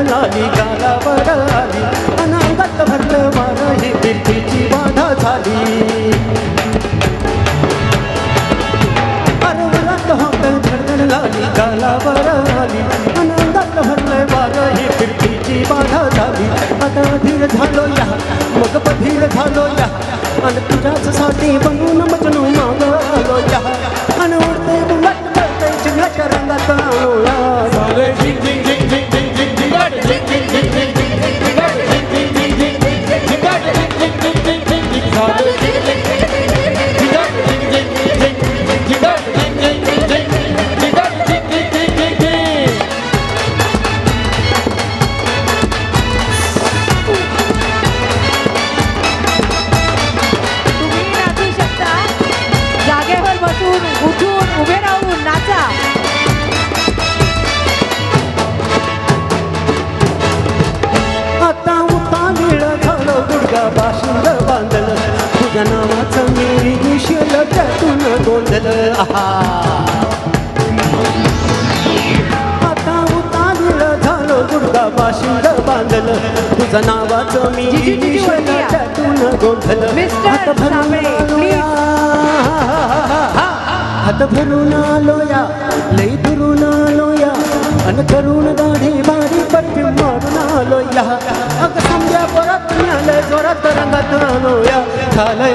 लागली गालावर आली अनांगात भरलं वारं ही कीर्तीची बाधा झाली अरवरात होत धडधड लागली गालावर आली अनांगात भरलं वारं ही कीर्तीची बाधा झाली आता धीर झालो या मग बधीर झालो या आणि तुझ्याच साठी बनून मजनू माग आलो या आणि उडते बुलट करते चिन्हाच्या रंगात आलो या झाले झिंग झिंग झिंग झिंग बाशिंग बांधलं तुझ्या नावाचं मी विषल त्यातून गोंधळ आता उतावळं झालो गुडगा बाशिंग बांधलं तुझ्या नावाचं मी विषल त्यातून गोंधळ हात भरून आलो या लई दुरून आलो या अन करून दाढी बारी परफ्यूम मारून आलो या अग समजा परत मिळालंय जोरात रंगात आलो या झालंय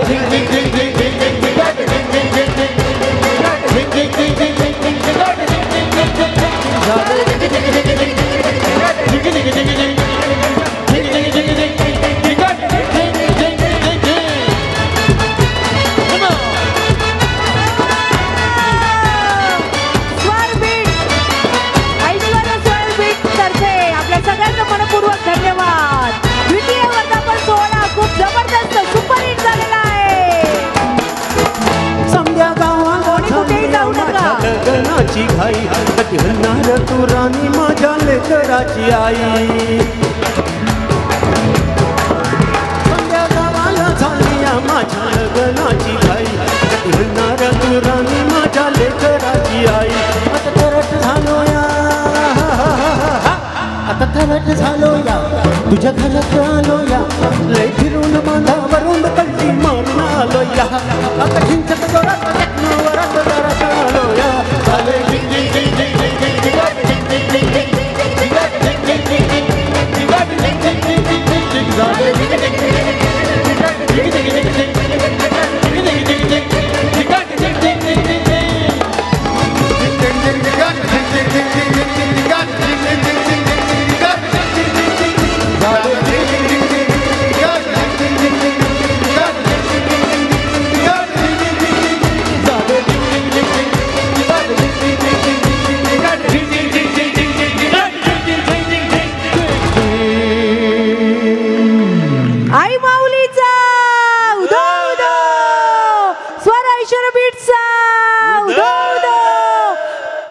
लग्नाची घाई कधी म्हणणार तू राणी माझ्या लेकराची आई संध्या गावाला झाली या माझ्या लग्नाची घाई कधी म्हणणार तू राणी माझ्या लेकराची आई आता तरट झालो या आता तरट झालो या तुझ्या घरात आलो या लय फिरून बांधावरून कल्टी मारून आलो या आता हिंचक जोरात